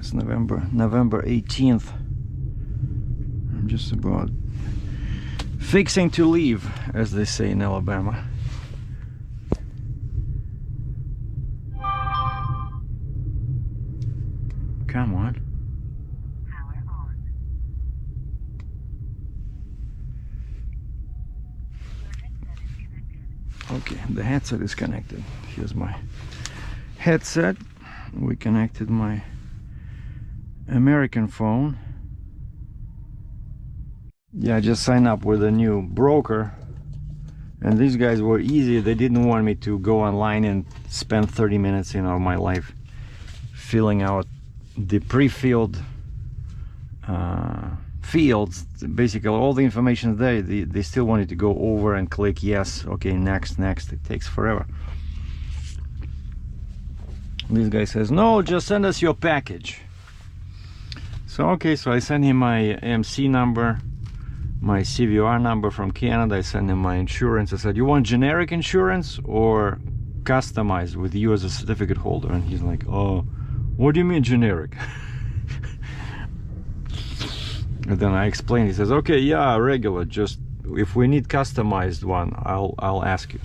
It's November 18th. I'm just about fixing to leave, as they say in Alabama. Come on. Power on. Your headset is connected. Okay, the headset is connected. Here's my headset. We connected my American phone. Yeah, I just signed up with a new broker, and these guys were easy. They didn't want me to go online and spend 30 minutes, of my life filling out the pre-filled fields. Basically all the information there. They still wanted to go over and click yes, okay, next. It takes forever. This guy says, no, just send us your package. So okay, so I sent him my MC number, my CVR number from Canada. I sent him my insurance. I said, you want generic insurance or customized with you as a certificate holder? And he's like, oh, what do you mean generic? And then I explained. He says, okay, yeah, regular, just if we need customized one, I'll ask you.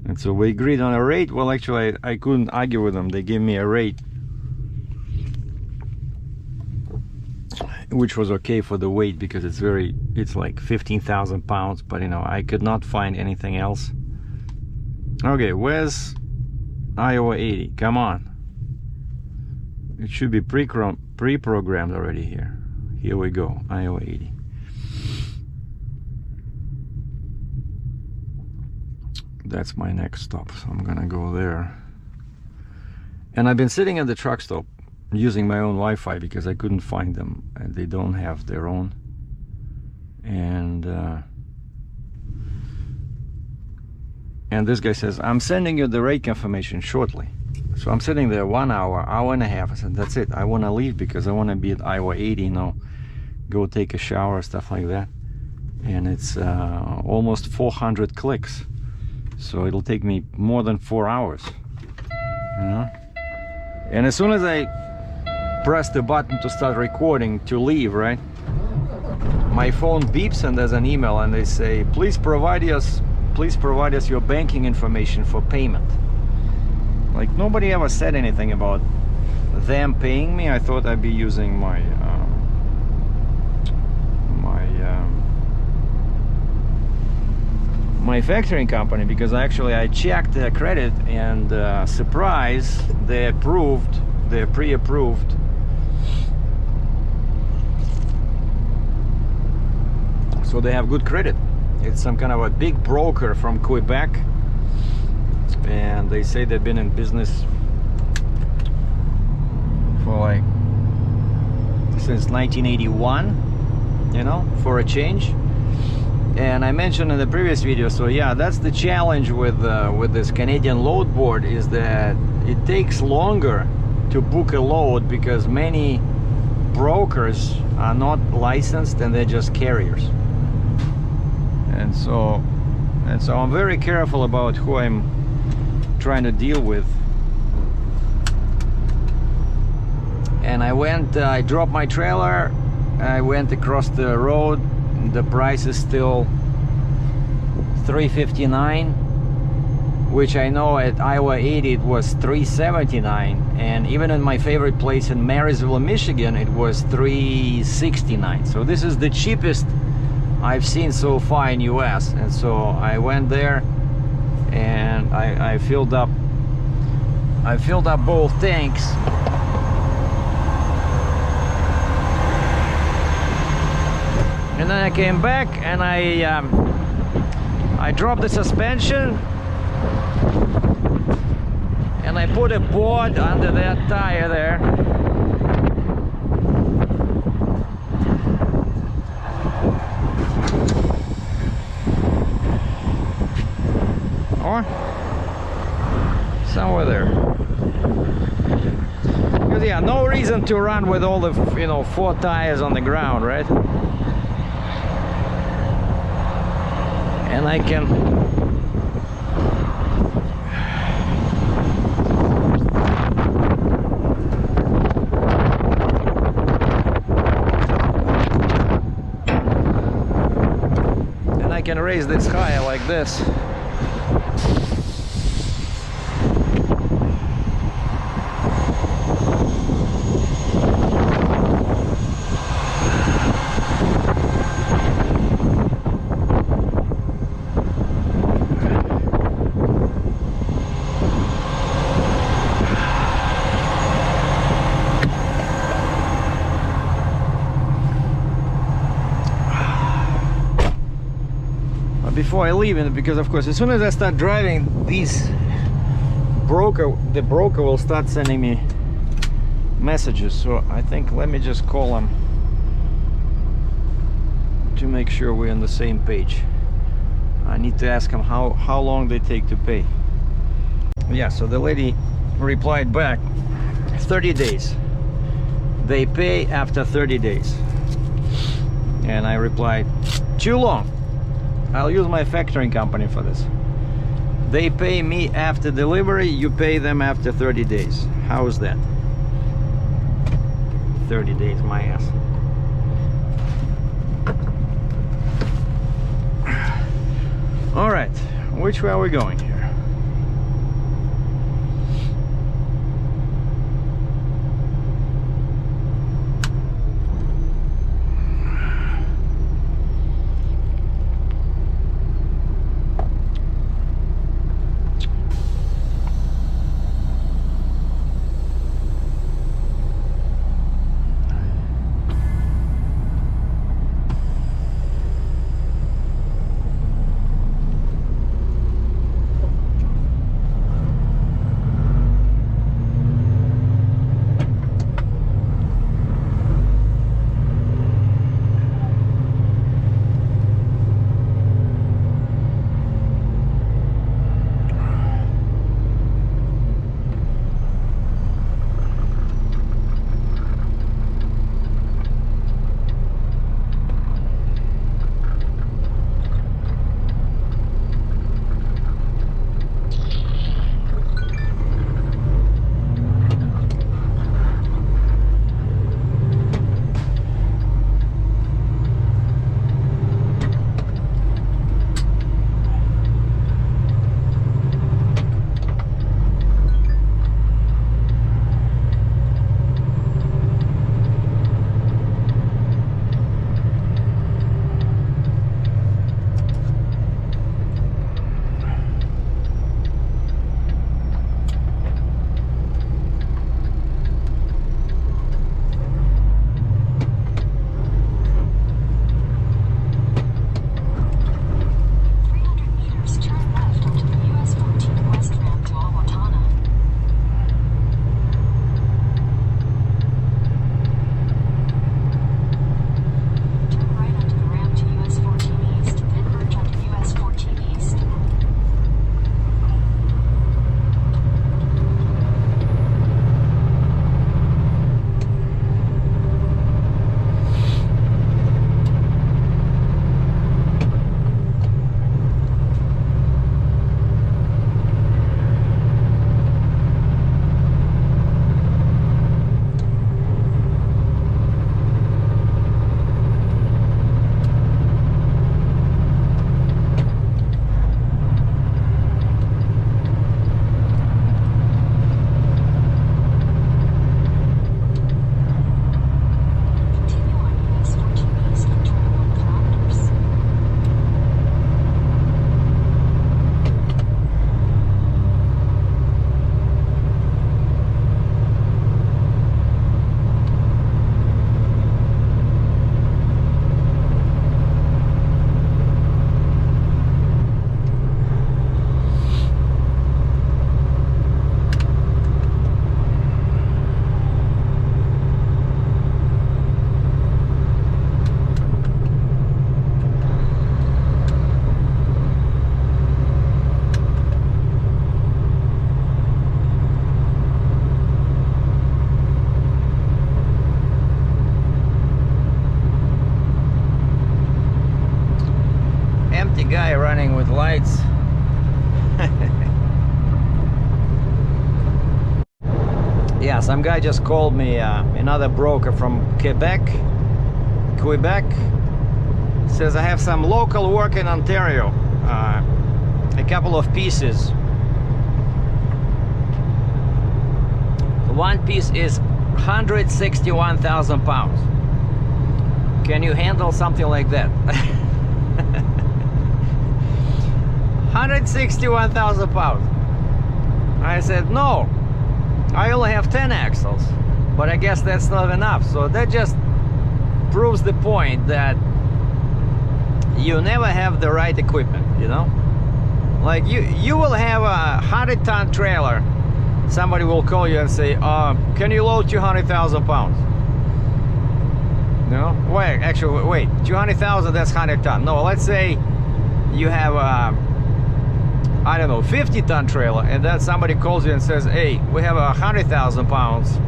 And so we agreed on a rate. Well, actually I couldn't argue with them. They gave me a rate which was okay for the weight, because it's like 15,000 pounds, but I could not find anything else. Okay, where's Iowa 80? Come on. It should be pre-programmed already here. Here we go, Iowa 80. That's my next stop, so I'm gonna go there. And I've been sitting at the truck stop using my own Wi-Fi because I couldn't find them, and they don't have their own. And this guy says, I'm sending you the rate confirmation shortly. So I'm sitting there 1 hour and a half. I said, that's it, I want to leave because I want to be at Iowa 80 now, go take a shower, stuff like that. And it's almost 400 clicks, so it'll take me more than 4 hours, And as soon as I press the button to start recording to leave, right, my phone beeps and there's an email, and they say, please provide us your banking information for payment. Like, nobody ever said anything about them paying me. I thought I'd be using my my factoring company, because I checked their credit, and surprise, they're pre-approved. So they have good credit. It's some kind of a big broker from Quebec, and they say they've been in business for since 1981, for a change. And I mentioned in the previous video, so yeah, that's the challenge with this Canadian load board, is that it takes longer to book a load because many brokers are not licensed and they're just carriers. And so I'm very careful about who I'm trying to deal with. And I dropped my trailer, I went across the road. The price is still $359, which I know at Iowa 80 it was $379, and even in my favorite place in Marysville, Michigan, it was $369. So this is the cheapest I've seen so far in US. And so I went there and I filled up both tanks. And then I came back and I dropped the suspension, and I put a board under that tire there. Or somewhere there. Because yeah, no reason to run with all the 4 tires on the ground, right? And I can can raise this higher like this. Before I leave, and because of course as soon as I start driving, the broker will start sending me messages, so I think let me just call them to make sure we're on the same page. I need to ask them how long they take to pay. Yeah, so the lady replied back, 30 days. They pay after 30 days. And I replied, too long. I'll use my factoring company for this. They pay me after delivery, you pay them after 30 days. How's that? 30 days, my ass. All right, which way are we going here? Guy running with lights. Yeah, some guy just called me, another broker from Quebec, It says I have some local work in Ontario, a couple of pieces. One piece is 161,000 pounds. Can you handle something like that? 161,000 pounds. I said, no, I only have 10 axles, but I guess that's not enough. So that just proves the point that you never have the right equipment, you know? Like you will have a 100-ton trailer. Somebody will call you and say, can you load 200,000 pounds? No? Wait, actually, wait, 200,000, that's 100 ton. No, let's say you have a, I don't know, 50-ton trailer, and then somebody calls you and says, hey, we have 100,000 pounds,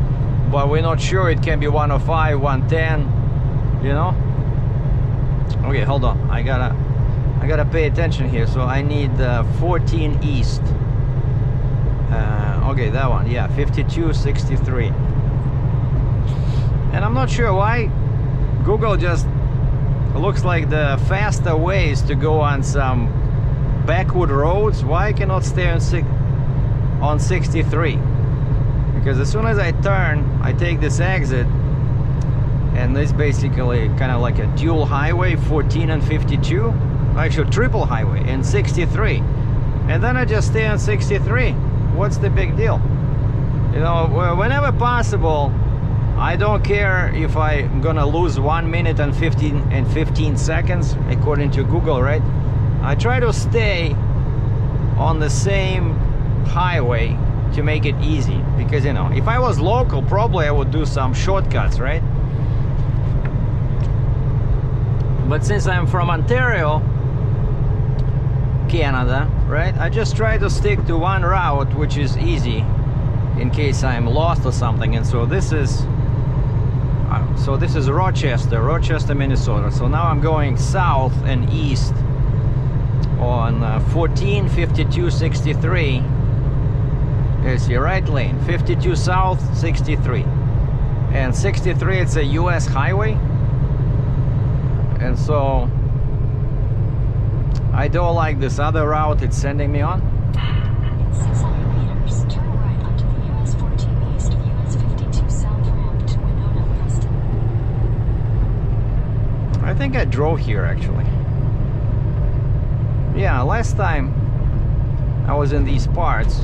but we're not sure it can be 105, 110, you know? Okay, hold on, I gotta pay attention here. So I need 14 east. Okay, that one, yeah, 5263. And I'm not sure why Google just looks like the faster ways to go on some backwood roads. Why I cannot stay on 63? Because as soon as I turn, I take this exit, and this basically kind of like a dual highway, 14 and 52, actually triple highway, and 63, and then I just stay on 63. What's the big deal? You know, whenever possible, I don't care if I'm gonna lose 1 minute and 15 seconds according to Google, right? I try to stay on the same highway to make it easy, because, you know, if I was local, probably I would do some shortcuts, right? But since I'm from Ontario, Canada, right, I just try to stick to one route, which is easy in case I'm lost or something. And so this is Rochester, Minnesota. So now I'm going south and east on 14, 52, 63. Here's your right lane, 52 south, 63, and 63, it's a US highway. And so I don't like this other route it's sending me on. In 600 meters, turn right onto the US 14 east, US 52 south ramp to Winona, Preston. I think I drove here actually. Yeah, last time I was in these parts.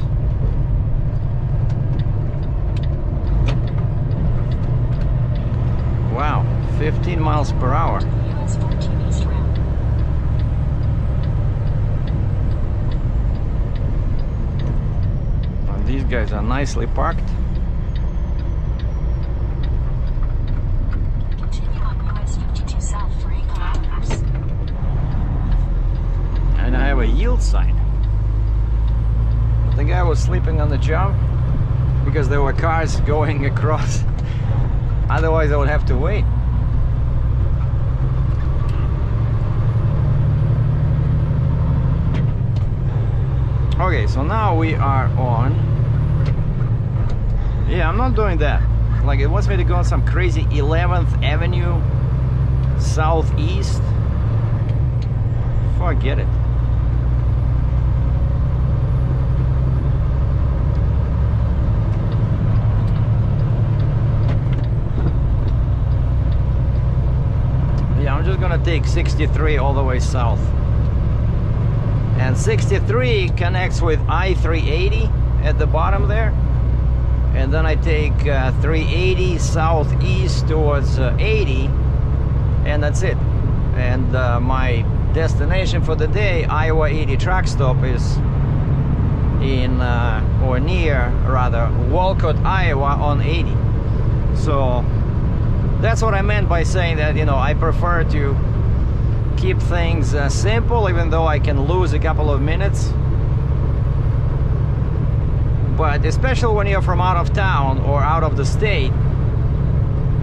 Wow, 15 miles per hour. US 14 east ramp. These guys are nicely parked. Continue on US 52 south for 8 kilometers. And I have a yield sign. The guy was sleeping on the job because there were cars going across. Otherwise I would have to wait. Okay, so now we are on. Yeah, I'm not doing that. Like, it wants me to go on some crazy 11th Avenue southeast. Forget it. Yeah, I'm just gonna take 63 all the way south. And 63 connects with I-380 at the bottom there. And then I take 380 southeast towards 80, and that's it. And my destination for the day, Iowa 80 truck stop, is in, or near rather, Walcott, Iowa on 80. So that's what I meant by saying that, you know, I prefer to keep things simple, even though I can lose a couple of minutes. But especially when you're from out of town or out of the state,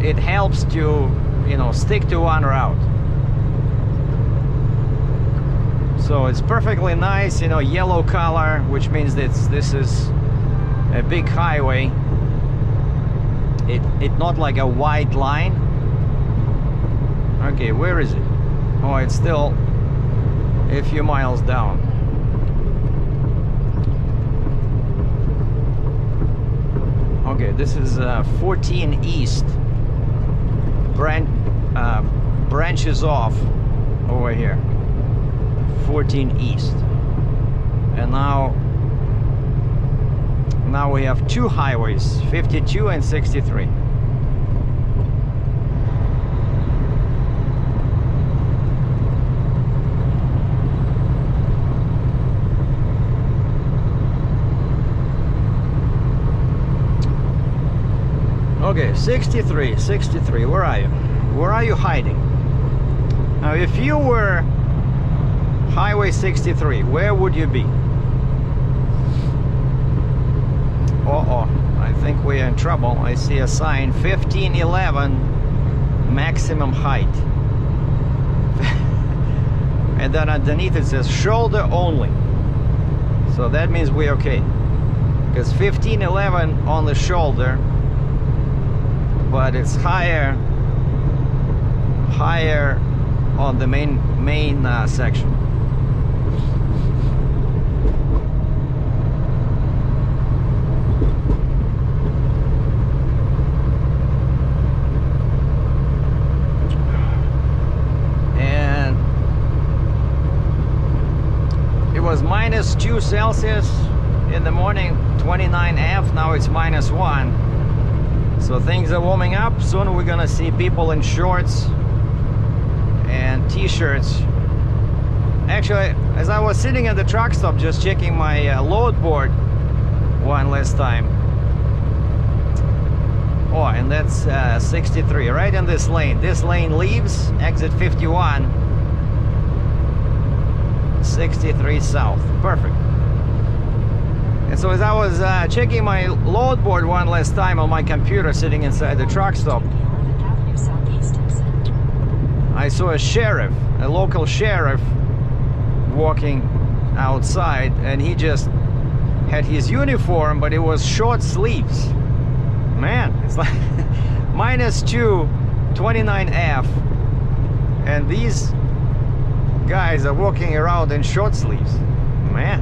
it helps to, you know, stick to one route. So it's perfectly nice, you know, yellow color, which means that this is a big highway. It's not like a white line. Okay, where is it? Oh, it's still a few miles down. Okay, this is 14 East. Branches off over here. 14 East. And now we have two highways, 52 and 63. Okay, 63, where are you? Where are you hiding? Now, if you were Highway 63, where would you be? Uh-oh, I think we're in trouble. I see a sign, 1511, maximum height. And then underneath it says shoulder only. So that means we're okay. Because 1511 on the shoulder, but it's higher on the main section. And it was -2 Celsius in the morning, 29 F, now it's -1. So things are warming up. Soon we're gonna see people in shorts and t-shirts. Actually, as I was sitting at the truck stop just checking my load board one last time. Oh, and that's 63, right in this lane. This lane leaves, exit 51, 63 south. Perfect. And so as I was checking my load board one last time on my computer sitting inside the truck stop, I saw a sheriff, a local sheriff, walking outside, and he just had his uniform, but it was short sleeves. Man, it's like -2, 29 F, and these guys are walking around in short sleeves. Man,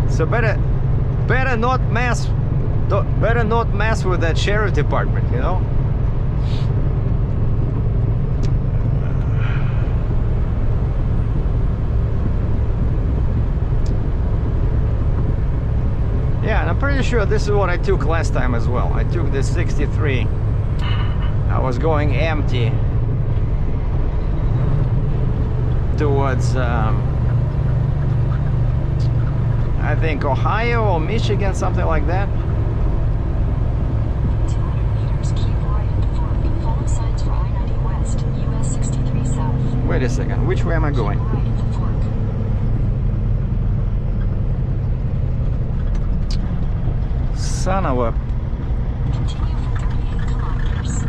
so better not mess with that sheriff department, you know. Yeah, and I'm pretty sure this is what I took last time as well. I took this 63. I was going empty towards I think Ohio or Michigan, something like that. 200 meters, keep right at the fork. Follow signs for I-90 West, US 63 South. Wait a second, which way am I going? Keep right at the fork. Son of a... Continue for 38 kilometers.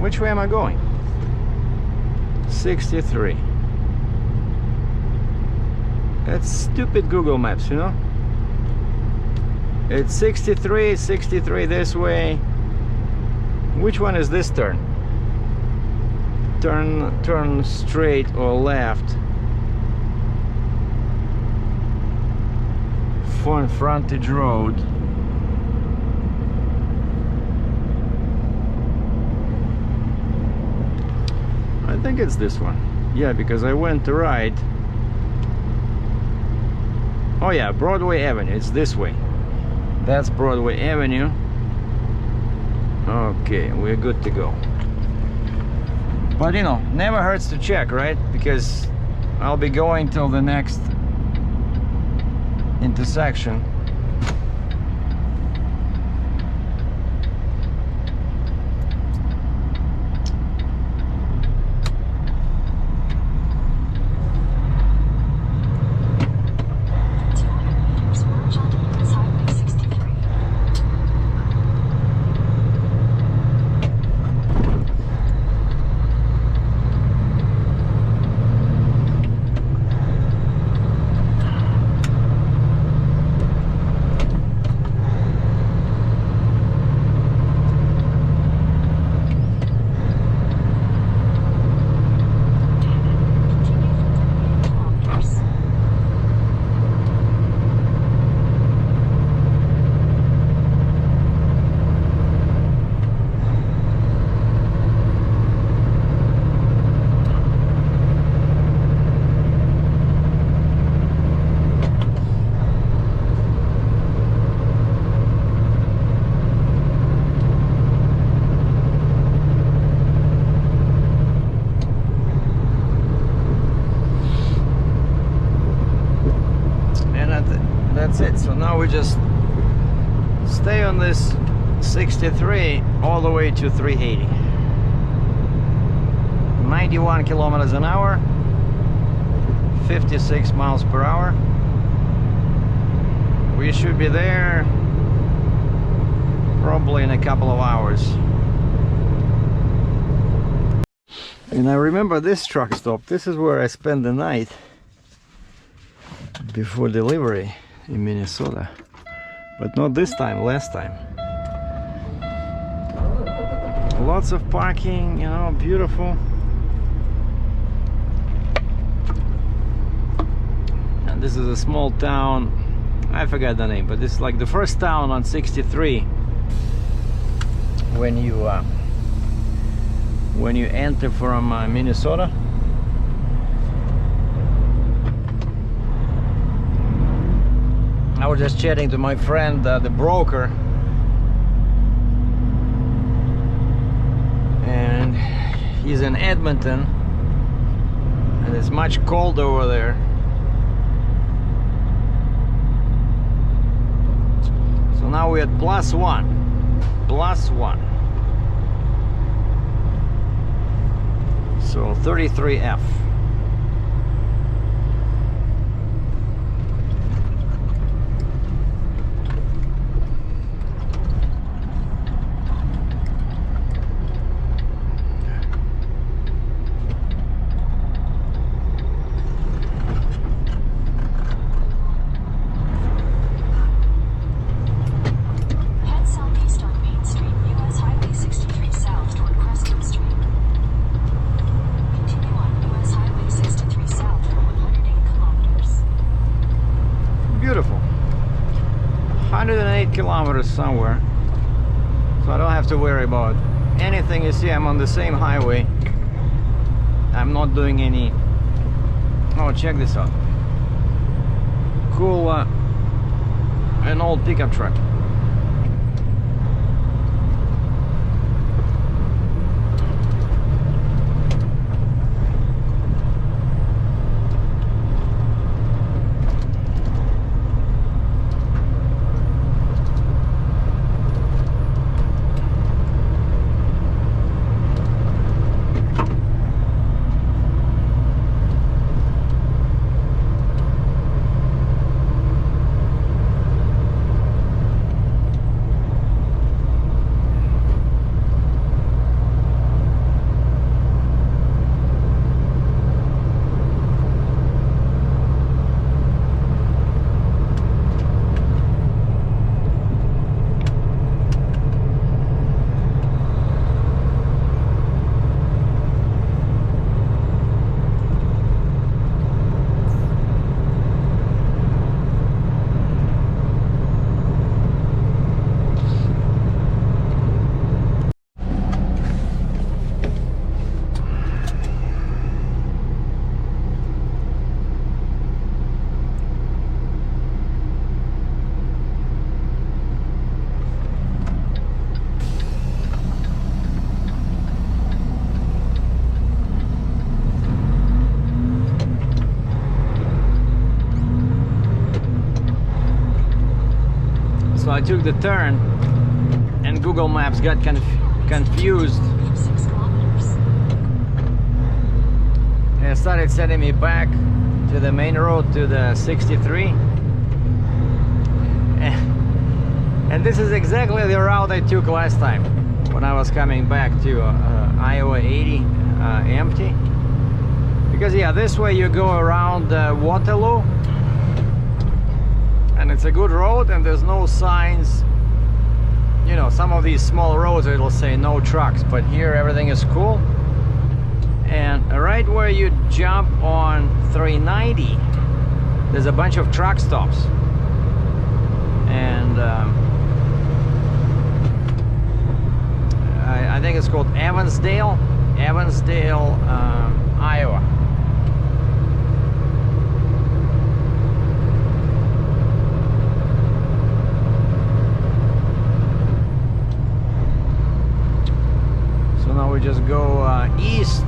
Which way am I going? 63. That's stupid Google Maps, you know? It's 63 this way. Which one is this turn? Turn straight or left. For frontage road. I think it's this one. Yeah, because I went to right. Oh yeah, Broadway Avenue. It's this way. That's Broadway Avenue. Okay, we're good to go. But you know, never hurts to check, right? Because I'll be going till the next intersection. that's it. So now we just stay on this 63 all the way to 380. 91 kilometers an hour, 56 miles per hour. We should be there probably in a couple of hours. And I remember this truck stop. This is where I spent the night before delivery in Minnesota. But not this time, last time. Lots of parking, you know, beautiful. And this is a small town. I forgot the name, but this is like the first town on 63 when you enter from Minnesota. I was just chatting to my friend, the broker, and he's in Edmonton, and it's much colder over there. So now we're at +1. So 33F. Head southeast on Main Street, US Highway 63 south toward Crescent Street. Continue on US Highway 63 south for 108 kilometers. Beautiful. 108 kilometers somewhere. So I don't have to worry about anything. You see, I'm on the same highway. I'm not doing any... Oh, check this out. Cool, an old pickup truck. So I took the turn and Google Maps got confused. 6 kilometers. And it started sending me back to the main road to the 63. And this is exactly the route I took last time when I was coming back to Iowa 80 empty. Because yeah, this way you go around Waterloo. And it's a good road and there's no signs. You know, some of these small roads it'll say no trucks, but here everything is cool. And right where you jump on 390 there's a bunch of truck stops. And I think it's called Evansdale, Iowa. Now we just go east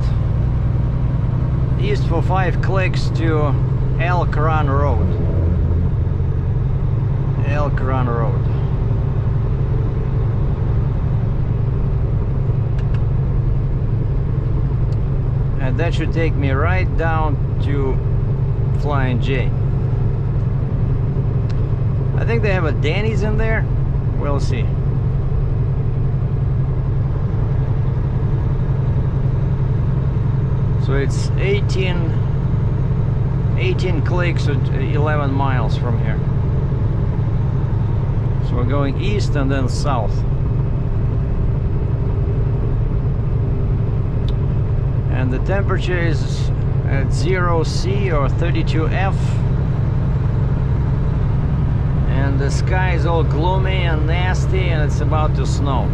for 5 clicks to Elk Run Road. Milk Run Road. And that should take me right down to Flying J. I think they have a Danny's in there. We'll see. So it's 18 clicks or 11 miles from here. So we're going east and then south. And the temperature is at 0°C or 32°F. And the sky is all gloomy and nasty, and it's about to snow.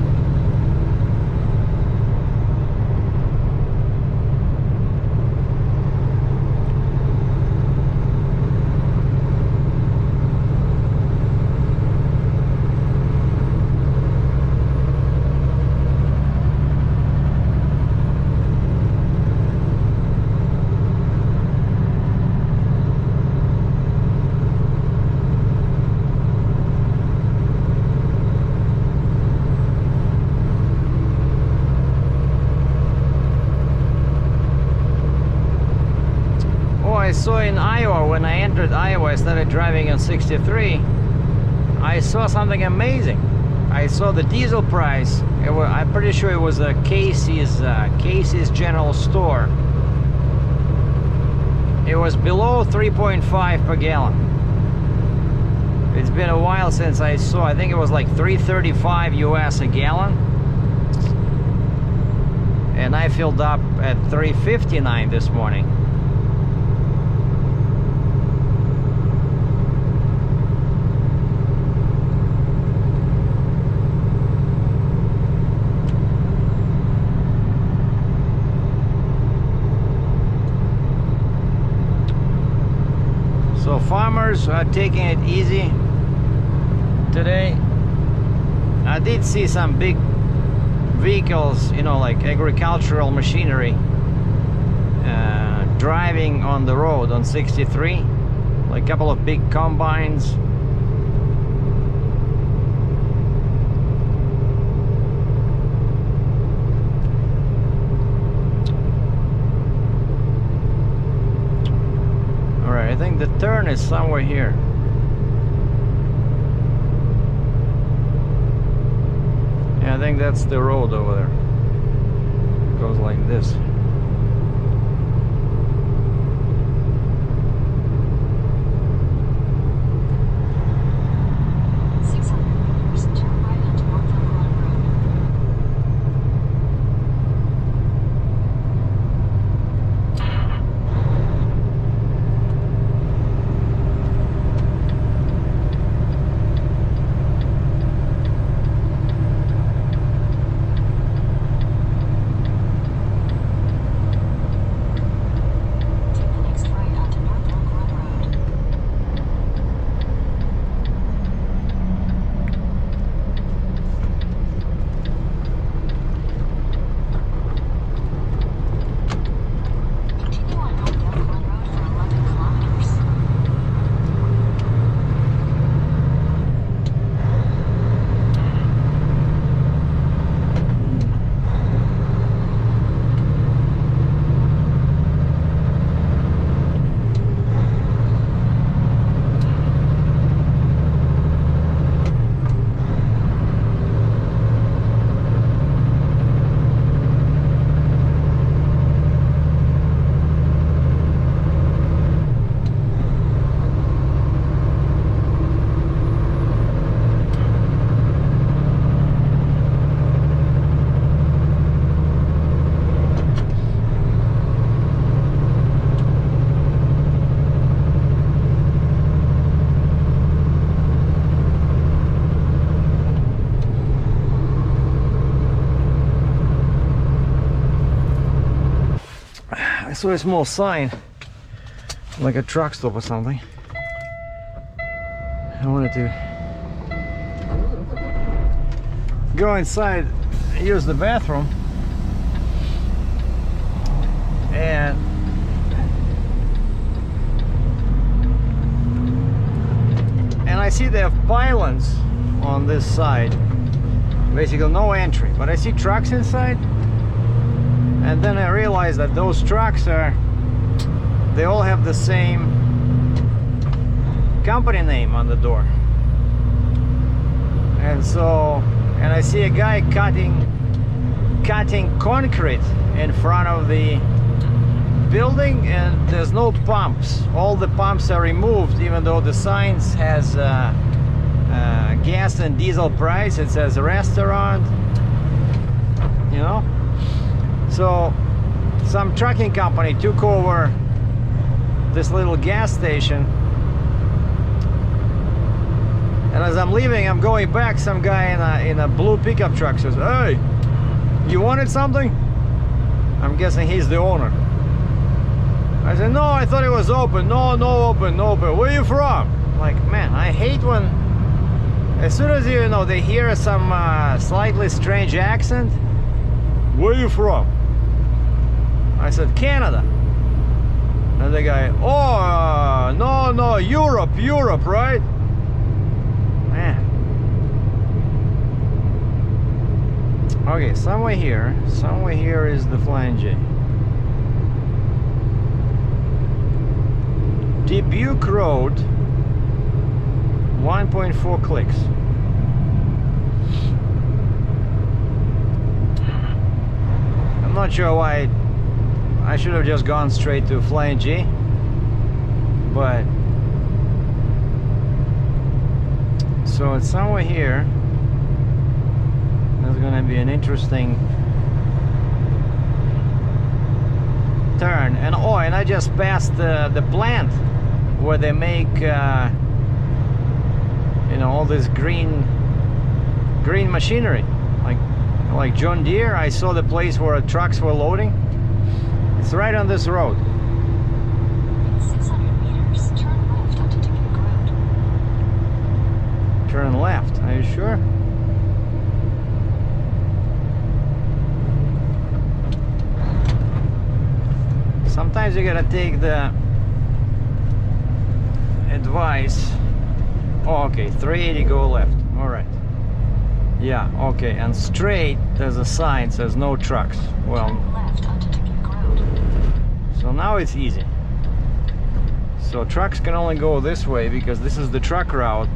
I saw in Iowa, when I entered Iowa, I started driving on 63. I saw something amazing. I saw the diesel price. I'm pretty sure it was a Casey's General Store. It was below 3.5 per gallon. It's been a while since I saw. I think it was like 3.35 US a gallon. And I filled up at 3.59 this morning. So farmers are taking it easy today. I did see some big vehicles, you know, like agricultural machinery driving on the road on 63, like a couple of big combines. I think the turn is somewhere here. Yeah, I think that's the road over there. It goes like this. I saw a small sign, like a truck stop or something. I wanted to go inside, use the bathroom, and see they have pylons on this side. Basically no entry, but I see trucks inside. And then I realized that those trucks they all have the same company name on the door. And so, and I see a guy cutting concrete in front of the building, and there's no pumps. All the pumps are removed, even though the signs has gas and diesel price. It says restaurant, you know. So some trucking company took over this little gas station, and as I'm leaving, I'm going back, some guy in a blue pickup truck says, "Hey, you wanted something?" I'm guessing he's the owner. I said, "No, I thought it was open." "No, no open, no open. Where you from?" Like, man, I hate when as soon as you know they hear some slightly strange accent. "Where you from?" I said, "Canada." And the guy, "Oh, no, Europe, right?" Man. Okay, somewhere here is the Flying J. Dubuque Road, 1.4 clicks. I'm not sure why I should have just gone straight to Flying J, but so it's somewhere here. There's gonna be an interesting turn, and oh, and I just passed the plant where they make you know, all this green machinery, like John Deere. I saw the place where trucks were loading. It's right on this road. 600 meters, turn left onto Dubuque Road. Turn left, are you sure? Sometimes you gotta take the advice. Oh, okay, 380, go left. All right. Yeah, okay, and straight, there's a sign says no trucks. Well, Turn left onto Dubuque Road. so now it's easy. So trucks can only go this way because this is the truck route.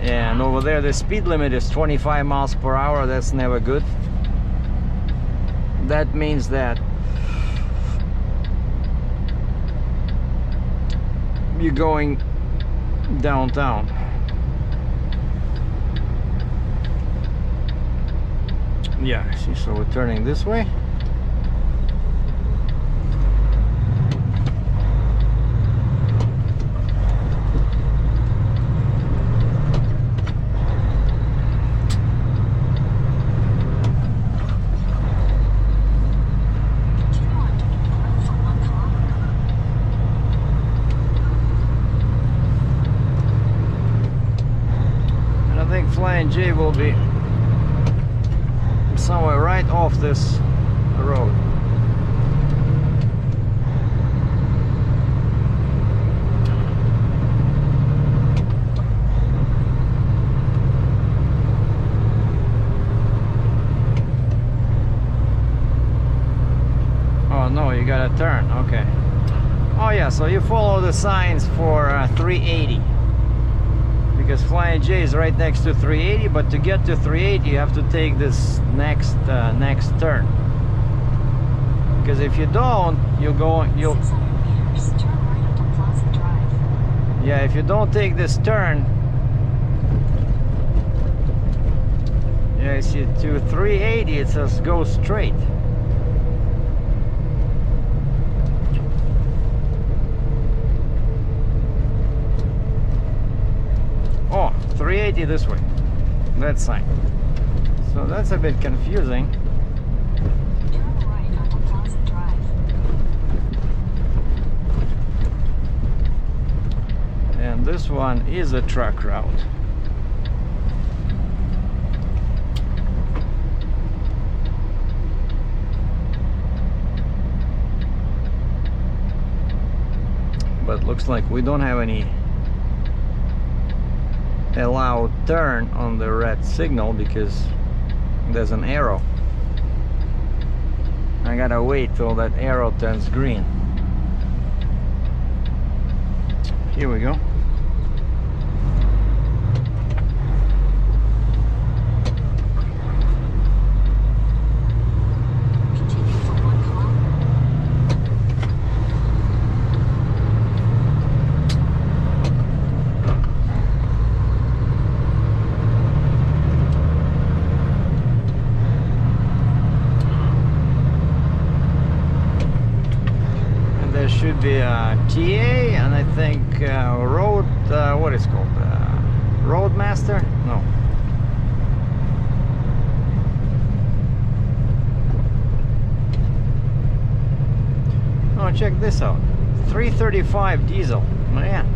And over there the speed limit is 25 miles per hour. That's never good. That means that you're going downtown. Yeah, see, so we're turning this way. Continue on Dubuque Road for 1 kilometer. And I think Flying J will be somewhere right off this road. Oh no, you gotta turn. Okay. Oh yeah, so you follow the signs for 380. Because Flying J is right next to 380, but to get to 380 you have to take this next turn. Because if you don't, you'll 600 meters, turn right onto Plaza Drive. yeah, if you don't take this turn, yeah, you see to 380 it says go straight. Oh, 380 this way. That sign. So that's a bit confusing. Turn right onto Plaza Drive. And this one is a truck route. But looks like we don't have any allow turn on the red signal because there's an arrow. I gotta wait till that arrow turns green. Here we go. Continue for 1 kilometer. And there should be a TA and I think road, what is it called? Roadmaster? No. Oh, check this out. 335 diesel. Man.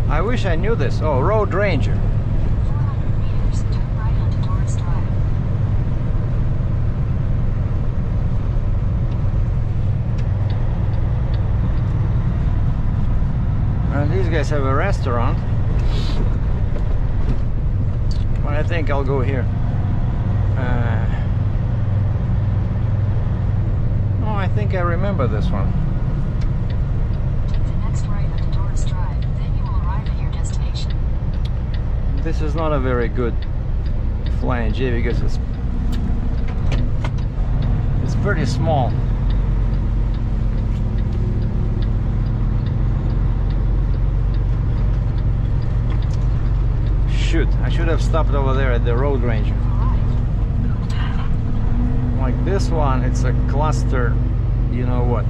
I wish I knew this. Oh, Road Ranger. 400 meters, turn right onto Torres Drive. These guys have a restaurant. But I think I'll go here. Oh, I think I remember this one. Take the next right onto Torres Drive, then you will arrive at your destination. This is not a very good flying J because it's pretty small. Shoot, I should have stopped over there at the Road Ranger. Like this one, it's a cluster, you know what.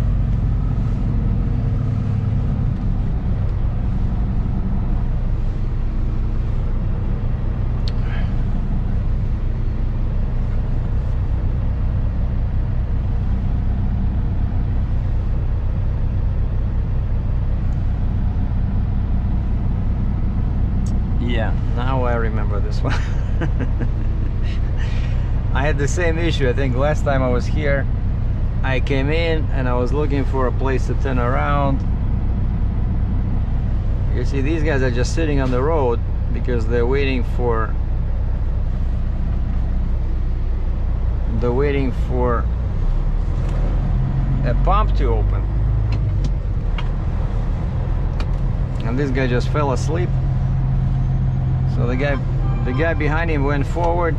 Yeah, now I remember this one. I had the same issue. I think last time I was here, I came in and I was looking for a place to turn around. You see, these guys are just sitting on the road because they're waiting for a pump to open. And this guy just fell asleep. So the guy behind him went forward.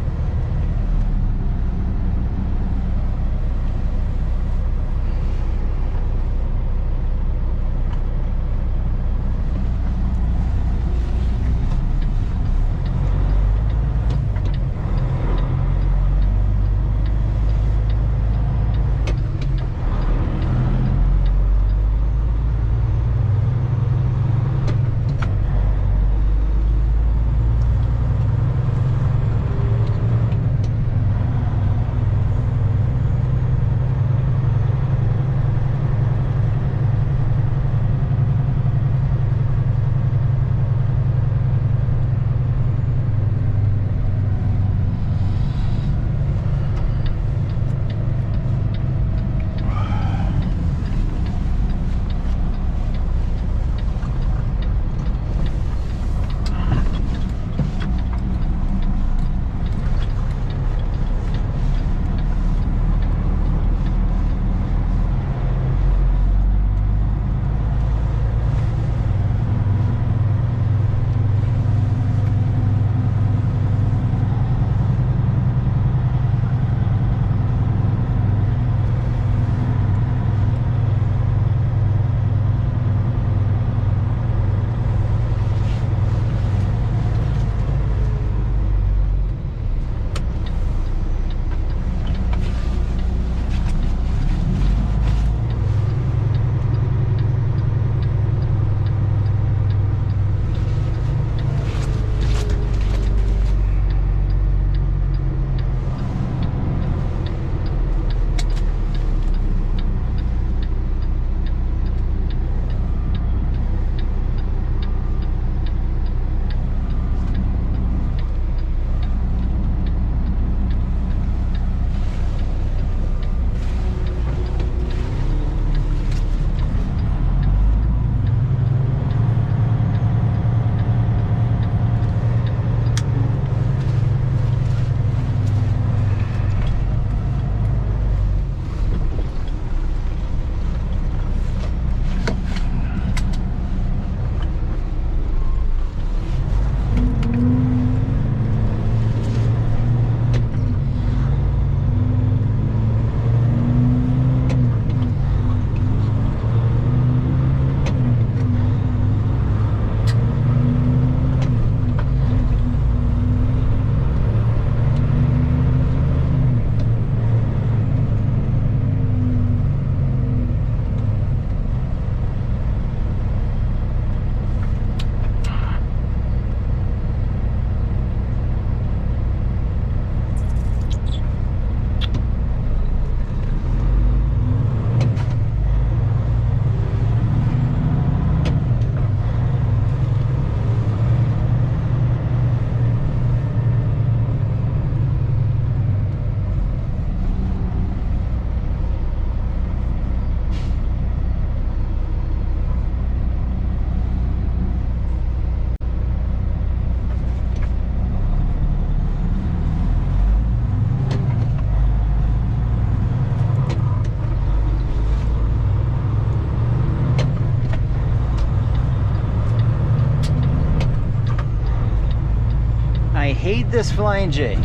Forget this Flying J.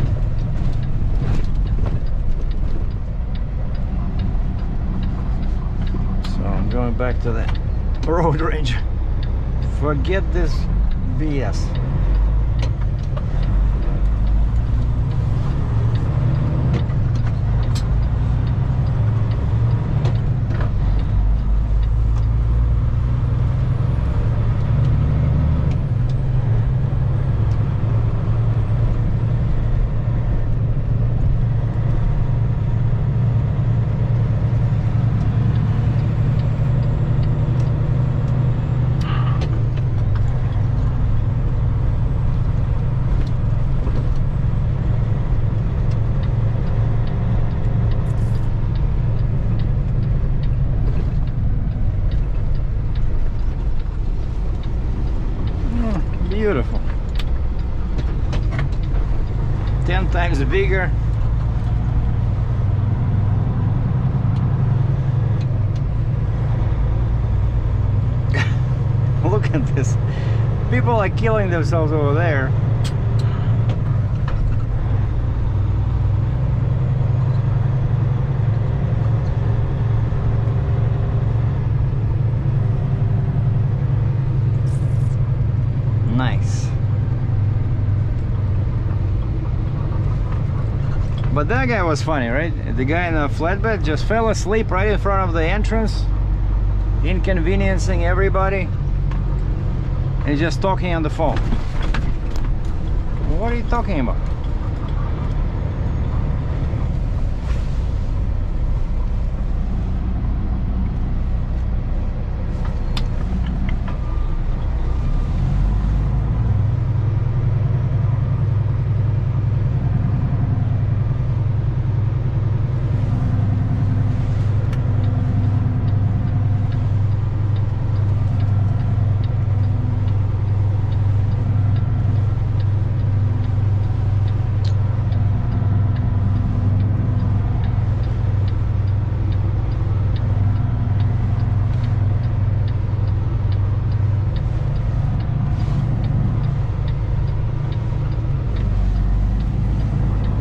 So I'm going back to the road range. Forget this BS. Beautiful. 10 times bigger. Look at this. People are killing themselves over there. Nice. But that guy was funny, right? The guy in the flatbed just fell asleep right in front of the entrance, inconveniencing everybody, and just talking on the phone. What are you talking about?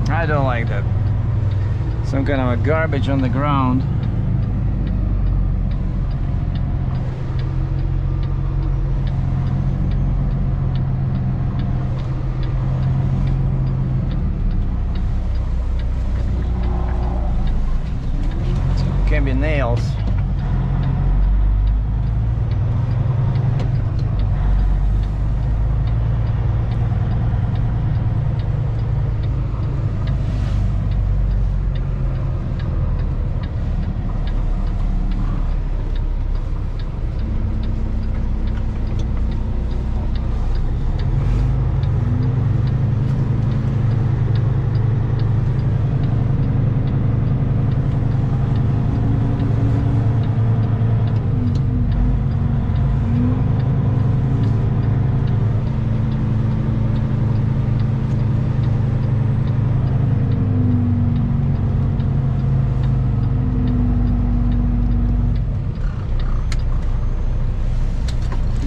I don't like that. Some kind of a garbage on the ground. Can be nails.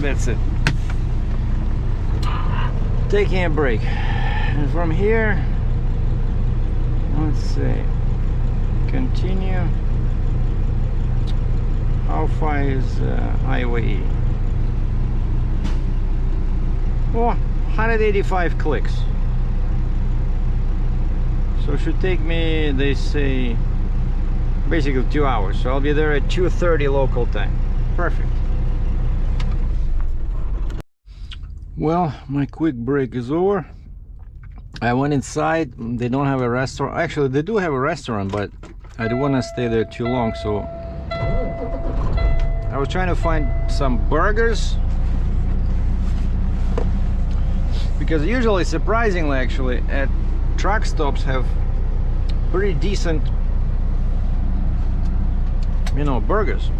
That's it. Taking a break. And from here, let's see. Continue. How far is Highway E? Oh, 185 clicks. So it should take me, they say, basically 2 hours. So I'll be there at 2:30 local time. Perfect. Well, my quick break is over. I went inside. They don't have a restaurant. Actually, they do have a restaurant, but I don't want to stay there too long, so I was trying to find some burgers, because usually, surprisingly actually, at truck stops have pretty decent, you know, burgers.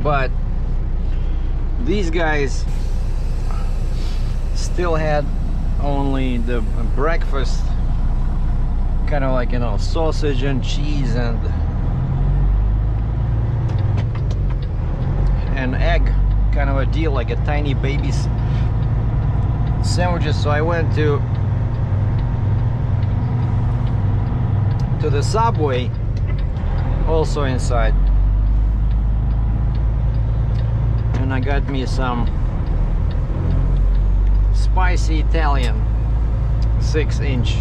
But these guys still had only the breakfast, kind of like, you know, sausage and cheese and an egg kind of a deal, like a tiny baby's sandwiches. So I went to to the subway, also inside. And I got me some spicy Italian 6-inch.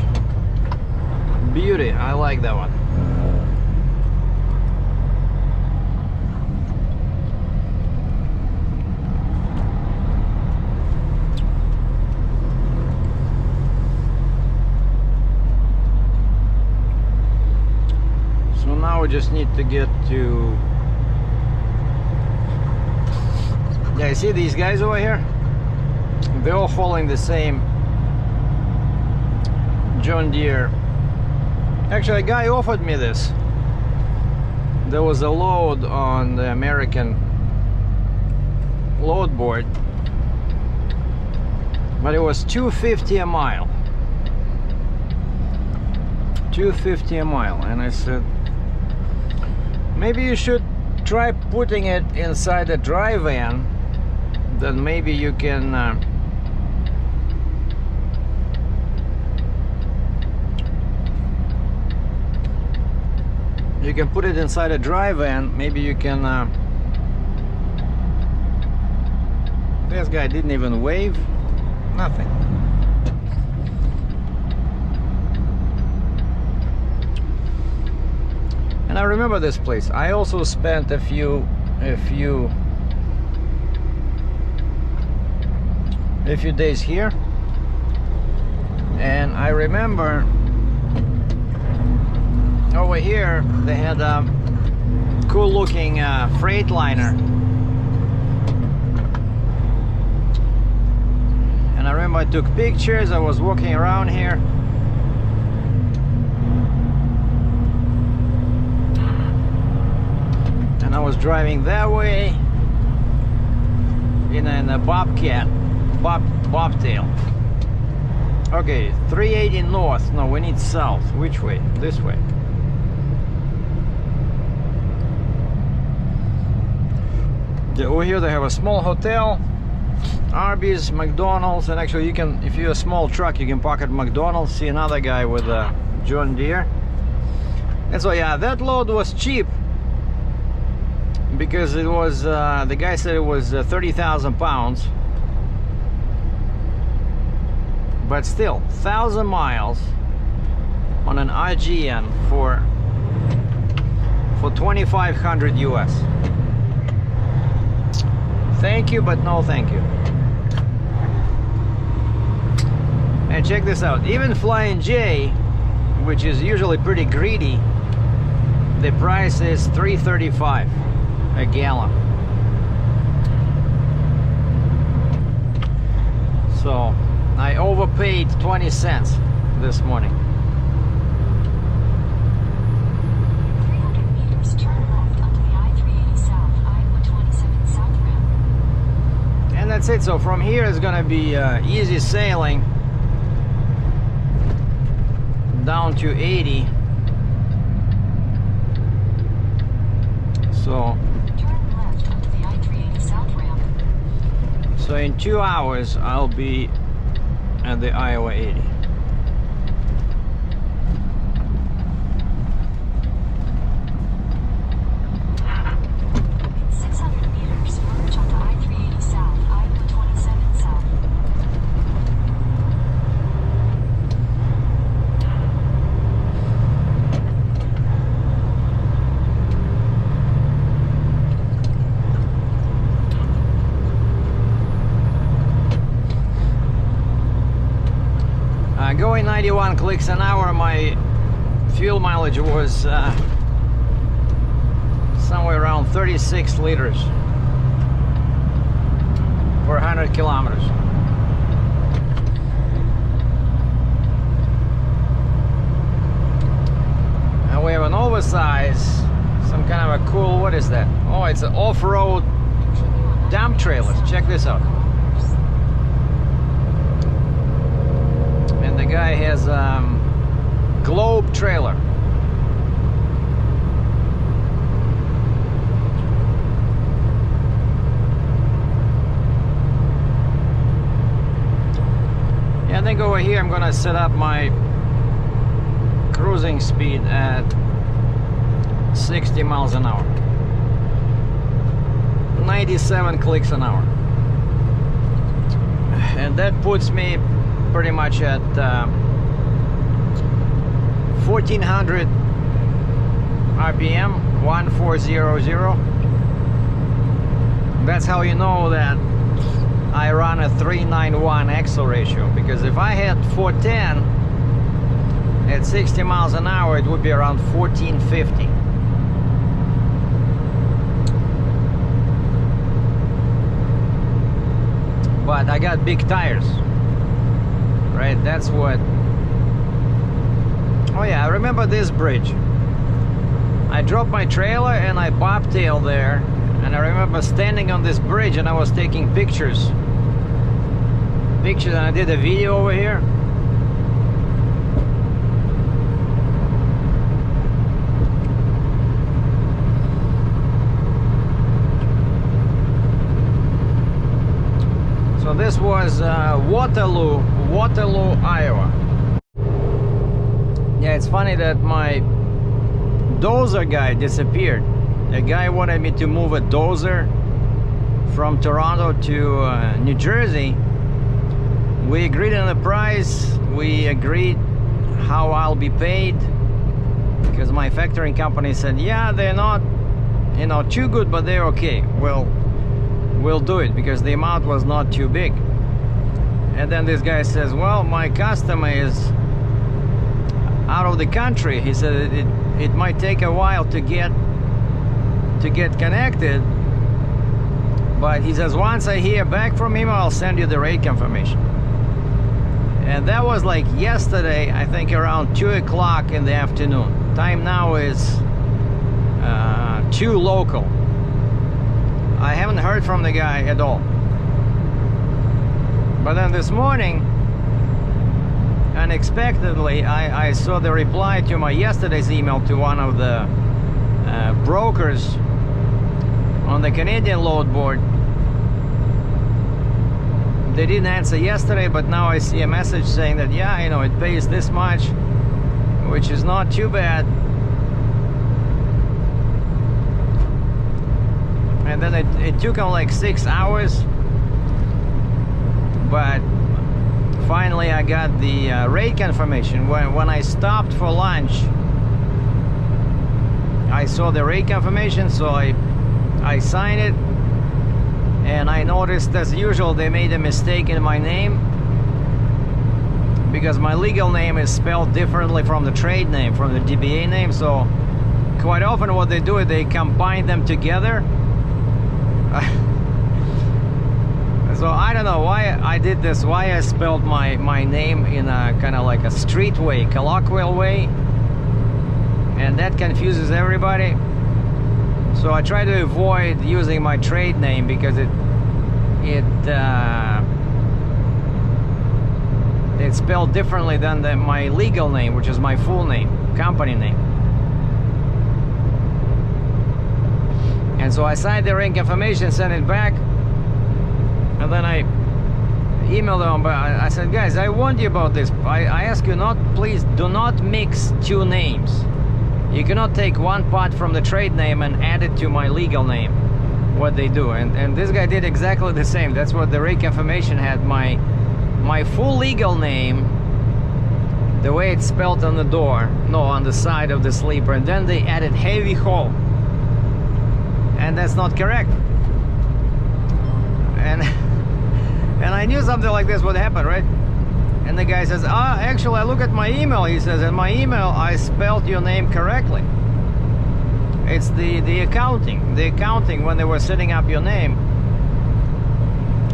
Beauty, I like that one. So now we just need to get to... Yeah, you see these guys over here? They're all following the same John Deere. Actually, a guy offered me this. There was a load on the American load board, but it was $2.50 a mile. $2.50 a mile, and I said, maybe you should try putting it inside a dry van. Then maybe you can put it inside a dry van. Maybe you can this guy didn't even wave, nothing. And I remember this place. I also spent a few days here, and I remember over here they had a cool looking Freightliner, and I remember I took pictures. I was walking around here, and I was driving that way in a bobtail. Okay, 380 north. No, we need south. Which way? This way. Yeah, over here they have a small hotel, Arby's, McDonald's, and actually you can, if you're a small truck, you can park at McDonald's. See another guy with a John Deere. And so yeah, that load was cheap because it was, the guy said it was 30,000 pounds. But still, 1,000 miles on an IGN for 2,500 US. Thank you, but no thank you. And check this out. Even Flying J, which is usually pretty greedy, the price is $3.35 a gallon. So I overpaid 20 cents this morning. 300 meters, turn left onto the I-380 South, I-127 South ramp. And that's it. So from here it's gonna be easy sailing down to 80. So Turn left onto the I-380 South ramp. so in 2 hours I'll be at the Iowa 80. In 600 meters, merge onto I-380 South, I-127 South. Going 91 clicks an hour. My fuel mileage was somewhere around 36 liters for 100 kilometers. And we have an oversized, some kind of a cool, what is that? Oh, it's an off-road dump trailers. Check this out. The guy has Globe trailer. Yeah, I think over here I'm gonna set up my cruise cruising speed at 60 miles an hour. 97 clicks an hour. And that puts me pretty much at 1400 RPM, 1400. That's how you know that I run a 391 axle ratio, because if I had 410 at 60 miles an hour, it would be around 1450. But I got big tires, right? That's what... Oh yeah, I remember this bridge. I dropped my trailer and I bobtailed there, and I remember standing on this bridge and I was taking pictures, and I did a video over here. So this was Waterloo, Iowa. Yeah, it's funny that my dozer guy disappeared. A guy wanted me to move a dozer from Toronto to New Jersey. We agreed on the price. We agreed how I'll be paid, because my factoring company said, yeah, they're not, you know, too good, but they're okay. We'll do it, because the amount was not too big. And then this guy says, well, my customer is out of the country. He said it might take a while to get connected, but he says once I hear back from him, I'll send you the rate confirmation. And that was like yesterday, I think around 2 o'clock in the afternoon. Time now is 2 local. I haven't heard from the guy at all. But then this morning, unexpectedly, I saw the reply to my yesterday's email to one of the brokers on the Canadian load board. They didn't answer yesterday, but now I see a message saying that, yeah, you know, it pays this much, which is not too bad. And then it took them like 6 hours, but finally I got the rate confirmation. When I stopped for lunch, I saw the rate confirmation, so I signed it, and I noticed, as usual, they made a mistake in my name, because my legal name is spelled differently from the trade name, from the DBA name. So quite often what they do is they combine them together. So I don't know why I did this, why I spelled my name in a kind of like a street way, colloquial way, and that confuses everybody. So I try to avoid using my trade name, because it's spelled differently than my legal name, which is my full name, company name. And so I signed the rate confirmation, sent it back, and then I emailed them. But I said, guys, I warned you about this. I ask you not, please do not mix 2 names. You cannot take one part from the trade name and add it to my legal name, what they do. And this guy did exactly the same. That's what the rate confirmation had, my full legal name, the way it's spelled on the door, no, on the side of the sleeper, and then they added heavy haul. And that's not correct. And I knew something like this would happen, right? And the guy says, actually, I look at my email. He says, in my email, I spelled your name correctly. It's the accounting when they were setting up your name.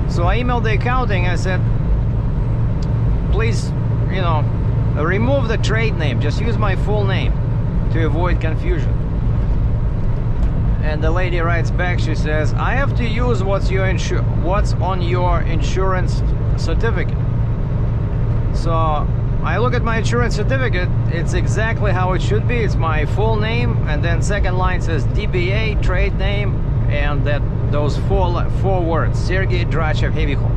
So I emailed the accounting. I said, please, you know, remove the trade name. Just use my full name to avoid confusion. And the lady writes back, she says, I have to use what's on your insurance certificate. So I look at my insurance certificate, it's exactly how it should be. It's my full name, and then second line says DBA, trade name, and those four words, Sergei, Dratchev, heavy haul.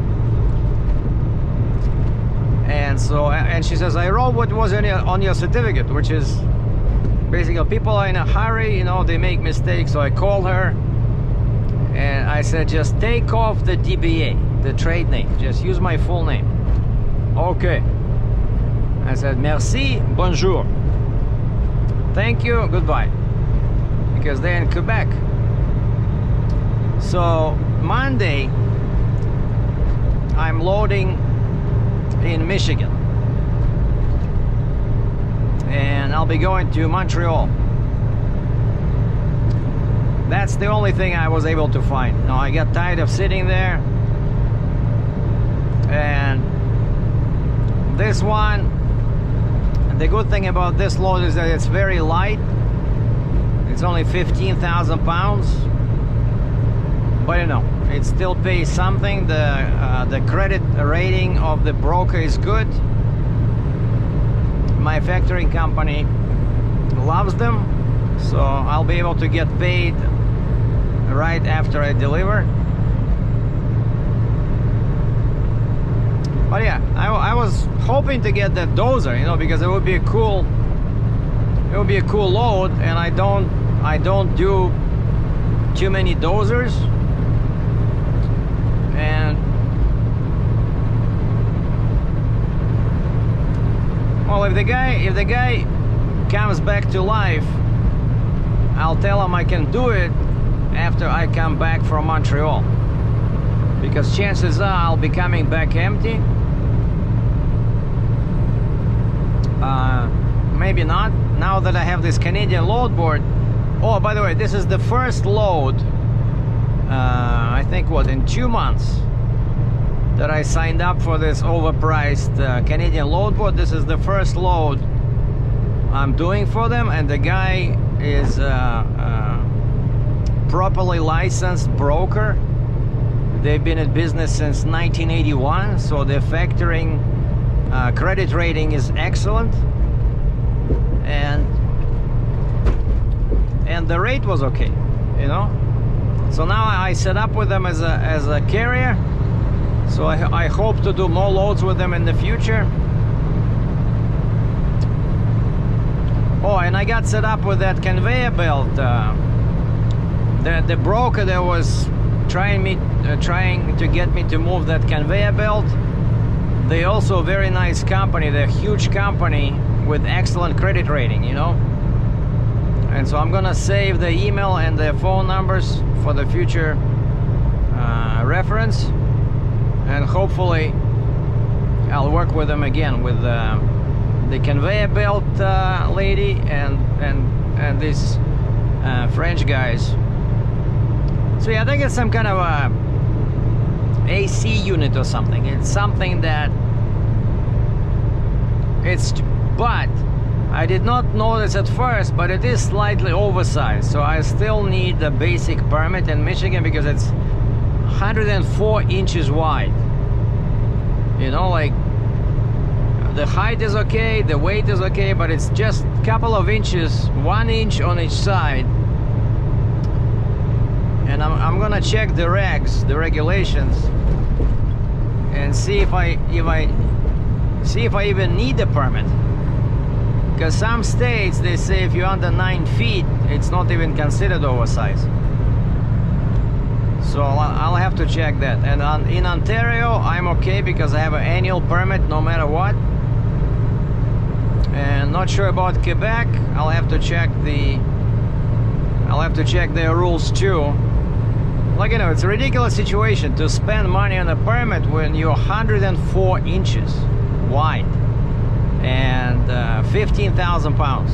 And so, and she says, I wrote what was on your certificate, which is basically people are in a hurry, you know, they make mistakes. So I called her and I said, just take off the DBA, the trade name, just use my full name. Okay. I said, merci, bonjour. Thank you, goodbye. Because they're in Quebec. So Monday, I'm loading in Michigan. And I'll be going to Montreal. That's the only thing I was able to find. You know, I got tired of sitting there. And this one, the good thing about this load is that it's very light. It's only 15,000 pounds. But you know, it still pays something. The credit rating of the broker is good. My factoring company loves them, so I'll be able to get paid right after I deliver. But yeah, I was hoping to get that dozer, you know, because it would be a cool load, and I don't do too many dozers. And well, if the guy comes back to life, I'll tell him I can do it after I come back from Montreal, because chances are I'll be coming back empty. Maybe not, now that I have this Canadian load board. Oh, by the way, this is the first load, I think, what, in 2 months that I signed up for this overpriced Canadian load board. This is the first load I'm doing for them, and the guy is properly licensed broker. They've been in business since 1981, so their factoring credit rating is excellent, and the rate was okay, you know. So now I set up with them as a carrier. So I hope to do more loads with them in the future. Oh, and I got set up with that conveyor belt. The broker that was trying to get me to move that conveyor belt, they also a very nice company. They're a huge company with excellent credit rating, you know. And so I'm gonna save the email and the phone numbers for the future reference, and hopefully I'll work with them again, with the conveyor belt lady and these French guys. So yeah, I think it's some kind of a AC unit or something. It's something that but I did not notice at first, but it is slightly oversized. So I still need the basic permit in Michigan because it's 104 inches wide. You know, like the height is okay, the weight is okay, but it's just a couple of inches, 1 inch on each side. And I'm gonna check the regs, the regulations, and see if I even need the permit. Because some states, they say if you're under 9 feet, it's not even considered oversized. So I'll have to check that. And in Ontario, I'm okay because I have an annual permit no matter what. And not sure about Quebec. I'll have to check their rules too. Like, you know, it's a ridiculous situation to spend money on a permit when you're 104 inches wide and 15,000 pounds.